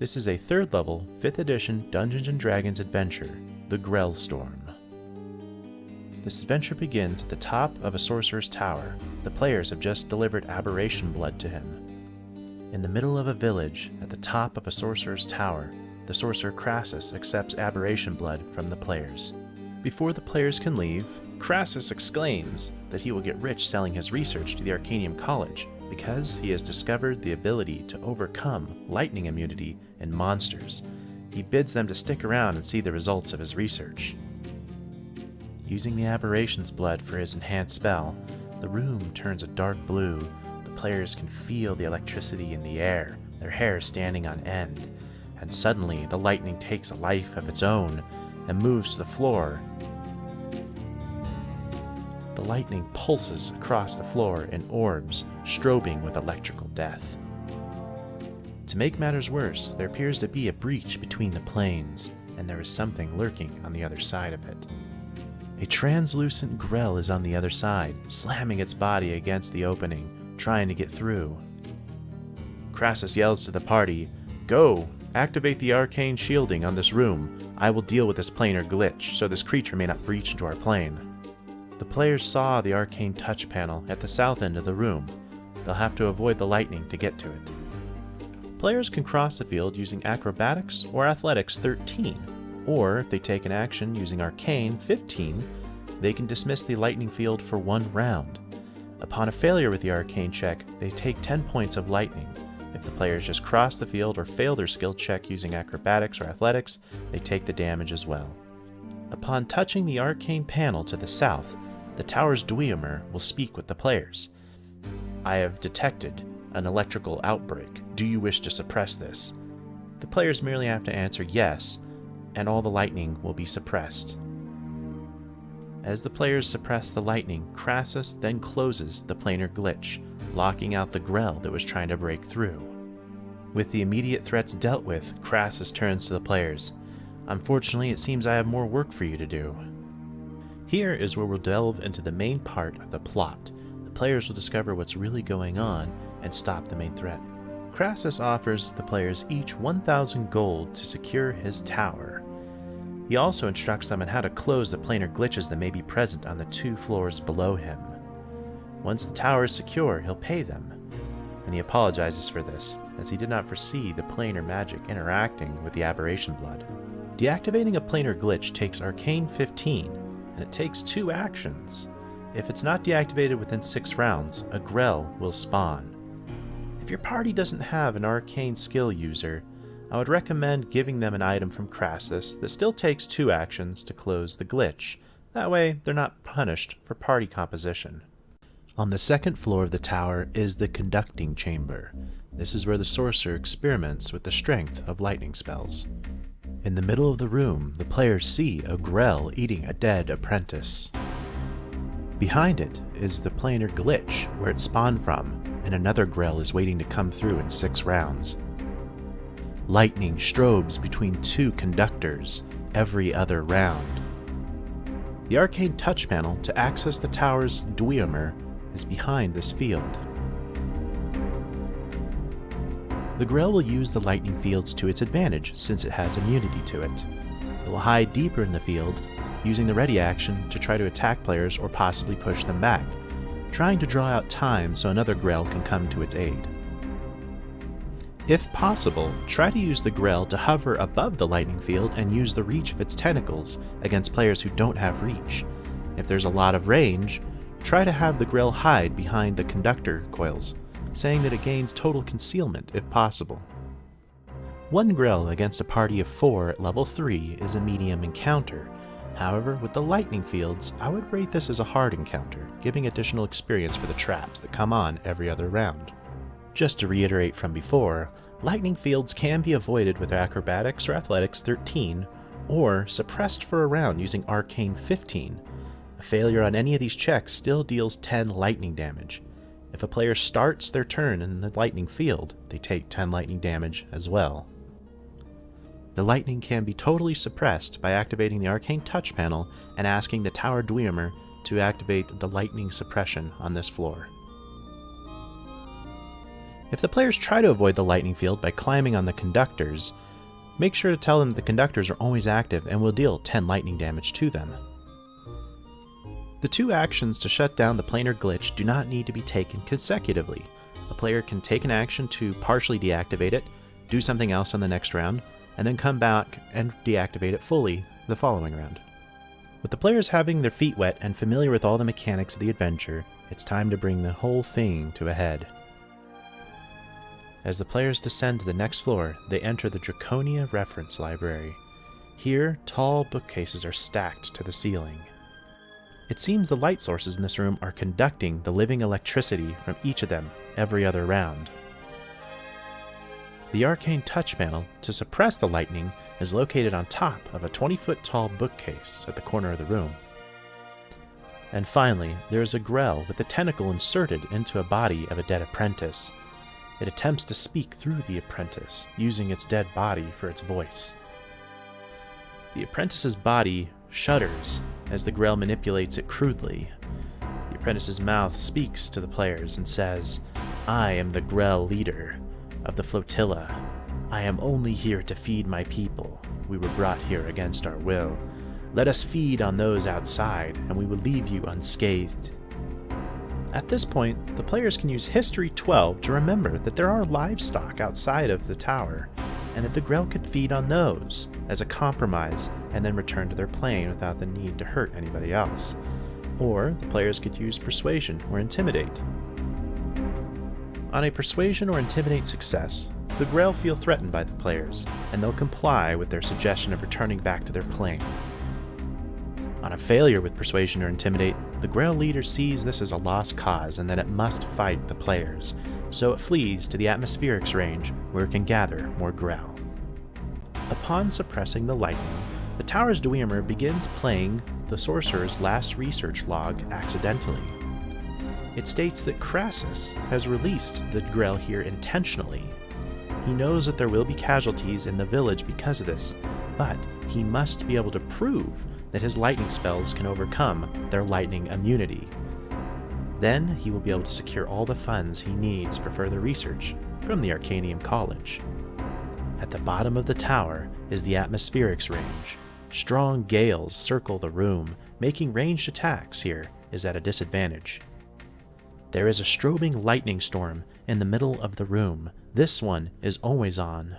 This is a 3rd level, 5th edition Dungeons & Dragons adventure, The Grell Storm. This adventure begins at the top of a sorcerer's tower. The players have just delivered aberration blood to him. In the middle of a village, at the top of a sorcerer's tower, the Sorcerer Crassus accepts aberration blood from the players. Before the players can leave, Crassus exclaims that he will get rich selling his research to the Arcanium College because he has discovered the ability to overcome lightning immunity in monsters. He bids them to stick around and see the results of his research. Using the aberration's blood for his enhanced spell, the room turns a dark blue. The players can feel the electricity in the air, their hair standing on end, and suddenly the lightning takes a life of its own and moves to the floor. The lightning pulses across the floor in orbs, strobing with electrical death. To make matters worse, there appears to be a breach between the planes, and there is something lurking on the other side of it. A translucent Grell is on the other side, slamming its body against the opening, trying to get through. Crassus yells to the party, "Go! Activate the arcane shielding on this room. I will deal with this planar glitch, so this creature may not breach into our plane." The players saw the arcane touch panel at the south end of the room. They'll have to avoid the lightning to get to it. Players can cross the field using Acrobatics or Athletics 13, or if they take an action using Arcane 15, they can dismiss the lightning field for 1 round. Upon a failure with the arcane check, they take 10 points of lightning. If the players just cross the field or fail their skill check using Acrobatics or Athletics, they take the damage as well. Upon touching the arcane panel to the south, the tower's Dweomer will speak with the players. "I have detected an electrical outbreak. Do you wish to suppress this?" The players merely have to answer yes, and all the lightning will be suppressed. As the players suppress the lightning, Crassus then closes the planar glitch, locking out the Grell that was trying to break through. With the immediate threats dealt with, Crassus turns to the players. "Unfortunately, it seems I have more work for you to do." Here is where we'll delve into the main part of the plot. The players will discover what's really going on and stop the main threat. Crassus offers the players each 1,000 gold to secure his tower. He also instructs them on how to close the planar glitches that may be present on the 2 floors below him. Once the tower is secure, he'll pay them, and he apologizes for this, as he did not foresee the planar magic interacting with the aberration blood. Deactivating a planar glitch takes Arcane 15, and it takes 2 actions. If it's not deactivated within 6 rounds, a Grell will spawn. If your party doesn't have an arcane skill user, I would recommend giving them an item from Crassus that still takes 2 actions to close the glitch. That way, they're not punished for party composition. On the 2nd floor of the tower is the conducting chamber. This is where the sorcerer experiments with the strength of lightning spells. In the middle of the room, the players see a Grell eating a dead apprentice. Behind it is the planar glitch where it spawned from, and another Grell is waiting to come through in 6 rounds. Lightning strobes between 2 conductors every other round. The arcane touch panel to access the tower's Dweomer is behind this field. The Grell will use the lightning fields to its advantage since it has immunity to it. It will hide deeper in the field, using the ready action to try to attack players or possibly push them back, trying to draw out time so another Grell can come to its aid. If possible, try to use the Grell to hover above the lightning field and use the reach of its tentacles against players who don't have reach. If there's a lot of range, try to have the Grell hide behind the conductor coils, saying that it gains total concealment if possible. 1 Grell against a party of 4 at level 3 is a medium encounter. However, with the lightning fields, I would rate this as a hard encounter, giving additional experience for the traps that come on every other round. Just to reiterate from before, lightning fields can be avoided with Acrobatics or Athletics 13, or suppressed for a round using Arcane 15. A failure on any of these checks still deals 10 lightning damage. If a player starts their turn in the lightning field, they take 10 lightning damage as well. The lightning can be totally suppressed by activating the arcane touch panel and asking the tower Dweomer to activate the lightning suppression on this floor. If the players try to avoid the lightning field by climbing on the conductors, make sure to tell them that the conductors are always active and will deal 10 lightning damage to them. The 2 actions to shut down the planar glitch do not need to be taken consecutively. A player can take an action to partially deactivate it, do something else on the next round, and then come back and deactivate it fully the following round. With the players having their feet wet and familiar with all the mechanics of the adventure, it's time to bring the whole thing to a head. As the players descend to the next floor, they enter the Draconia reference library. Here, tall bookcases are stacked to the ceiling. It seems the light sources in this room are conducting the living electricity from each of them every other round. The arcane touch panel to suppress the lightning is located on top of a 20-foot tall bookcase at the corner of the room. And finally, there is a Grell with a tentacle inserted into a body of a dead apprentice. It attempts to speak through the apprentice, using its dead body for its voice. The apprentice's body shudders as the Grell manipulates it crudely. The apprentice's mouth speaks to the players and says, "I am the Grell leader of the flotilla. I am only here to feed my people. We were brought here against our will. Let us feed on those outside, and we will leave you unscathed." At this point, the players can use History 12 to remember that there are livestock outside of the tower, and that the Grell could feed on those as a compromise and then return to their plane without the need to hurt anybody else. Or the players could use Persuasion or Intimidate. On a Persuasion or Intimidate success, the Grell feel threatened by the players, and they'll comply with their suggestion of returning back to their plane. On a failure with Persuasion or Intimidate, the Grell leader sees this as a lost cause and that it must fight the players, so it flees to the atmospherics range where it can gather more Grell. Upon suppressing the lightning, the tower's Dwemer begins playing the sorcerer's last research log accidentally. It states that Crassus has released the Grell here intentionally. He knows that there will be casualties in the village because of this, but he must be able to prove that his lightning spells can overcome their lightning immunity. Then he will be able to secure all the funds he needs for further research from the Arcanium College. At the bottom of the tower is the atmospherics range. Strong gales circle the room, making ranged attacks here is at a disadvantage. There is a strobing lightning storm in the middle of the room. This one is always on.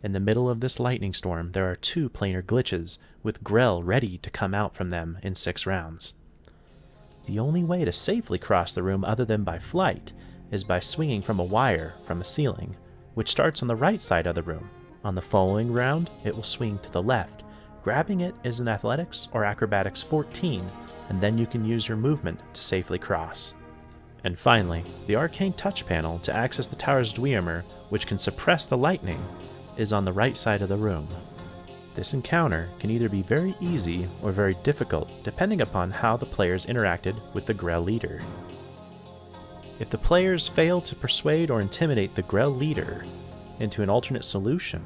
In the middle of this lightning storm, there are 2 planar glitches, with Grell ready to come out from them in 6 rounds. The only way to safely cross the room other than by flight is by swinging from a wire from a ceiling, which starts on the right side of the room. On the following round, it will swing to the left. Grabbing it is an Athletics or Acrobatics 14, and then you can use your movement to safely cross. And finally, the arcane touch panel to access the tower's Dwemer, which can suppress the lightning, is on the right side of the room. This encounter can either be very easy or very difficult, depending upon how the players interacted with the Grell leader. If the players fail to persuade or intimidate the Grell leader into an alternate solution,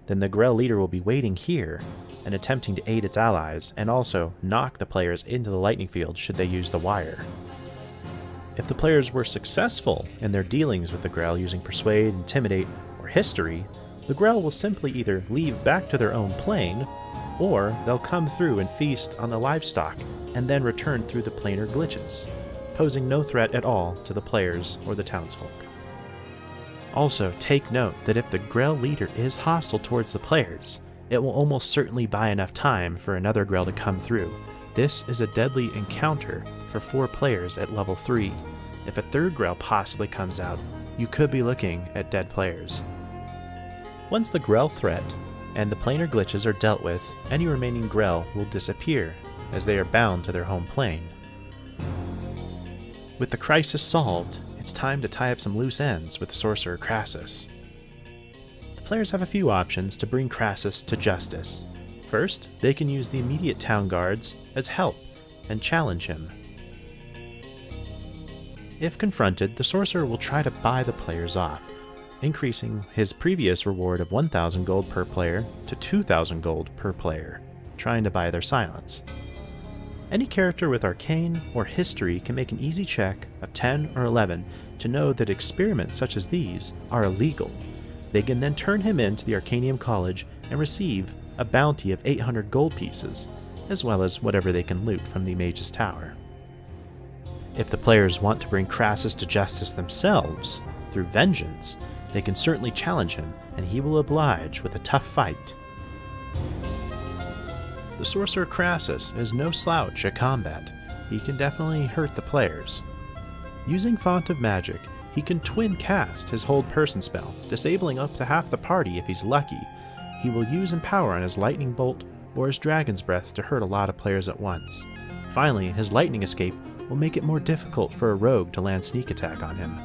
then the Grell leader will be waiting here and attempting to aid its allies, and also knock the players into the lightning field should they use the wire. If the players were successful in their dealings with the Grell using Persuade, Intimidate, or History, the Grell will simply either leave back to their own plane, or they'll come through and feast on the livestock and then return through the planar glitches, posing no threat at all to the players or the townsfolk. Also, take note that if the Grell leader is hostile towards the players, it will almost certainly buy enough time for another Grell to come through. This is a deadly encounter for 4 players at level 3. If a third Grell possibly comes out, you could be looking at dead players. Once the Grell threat and the planar glitches are dealt with, any remaining Grell will disappear, as they are bound to their home plane. With the crisis solved, it's time to tie up some loose ends with Sorcerer Crassus. The players have a few options to bring Crassus to justice. First, they can use the immediate town guards as help and challenge him. If confronted, the sorcerer will try to buy the players off, increasing his previous reward of 1,000 gold per player to 2,000 gold per player, trying to buy their silence. Any character with Arcane or History can make an easy check of 10 or 11 to know that experiments such as these are illegal. They can then turn him into the Arcanium College and receive a bounty of 800 gold pieces, as well as whatever they can loot from the Mage's Tower. If the players want to bring Crassus to justice themselves through vengeance, they can certainly challenge him, and he will oblige with a tough fight. The Sorcerer Crassus is no slouch at combat. He can definitely hurt the players. Using Font of Magic, he can twin cast his Hold Person spell, disabling up to half the party if he's lucky. He will use Empower on his Lightning Bolt or his Dragon's Breath to hurt a lot of players at once. Finally, his Lightning Escape will make it more difficult for a rogue to land sneak attack on him.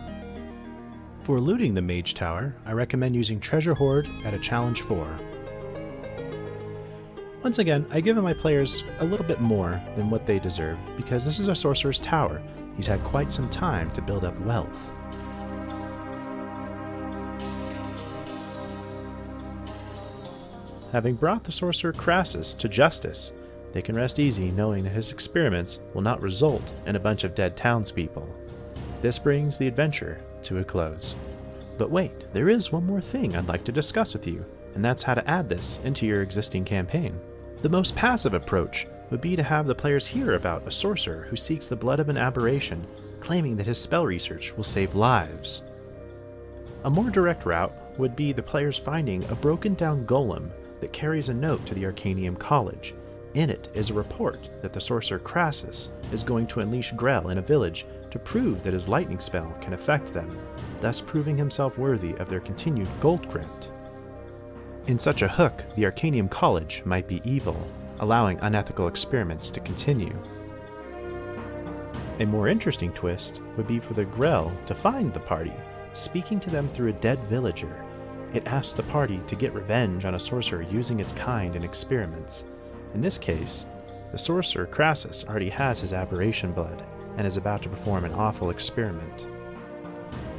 For looting the Mage Tower, I recommend using Treasure Hoard at a challenge 4. Once again, I give my players a little bit more than what they deserve, because this is a Sorcerer's Tower. He's had quite some time to build up wealth. Having brought the Sorcerer Crassus to justice, they can rest easy knowing that his experiments will not result in a bunch of dead townspeople. This brings the adventure to a close. But wait, there is one more thing I'd like to discuss with you, and that's how to add this into your existing campaign. The most passive approach would be to have the players hear about a sorcerer who seeks the blood of an aberration, claiming that his spell research will save lives. A more direct route would be the players finding a broken down golem that carries a note to the Arcanium College. In it is a report that the Sorcerer Crassus is going to unleash Grell in a village to prove that his lightning spell can affect them, thus proving himself worthy of their continued gold grant. In such a hook, the Arcanium College might be evil, allowing unethical experiments to continue. A more interesting twist would be for the Grell to find the party, speaking to them through a dead villager. It asks the party to get revenge on a sorcerer using its kind in experiments. In this case, the Sorcerer Crassus already has his aberration blood, and is about to perform an awful experiment.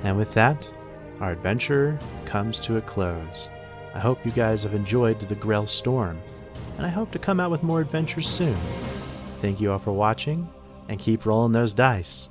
And with that, our adventure comes to a close. I hope you guys have enjoyed the Grell Storm, and I hope to come out with more adventures soon. Thank you all for watching, and keep rolling those dice.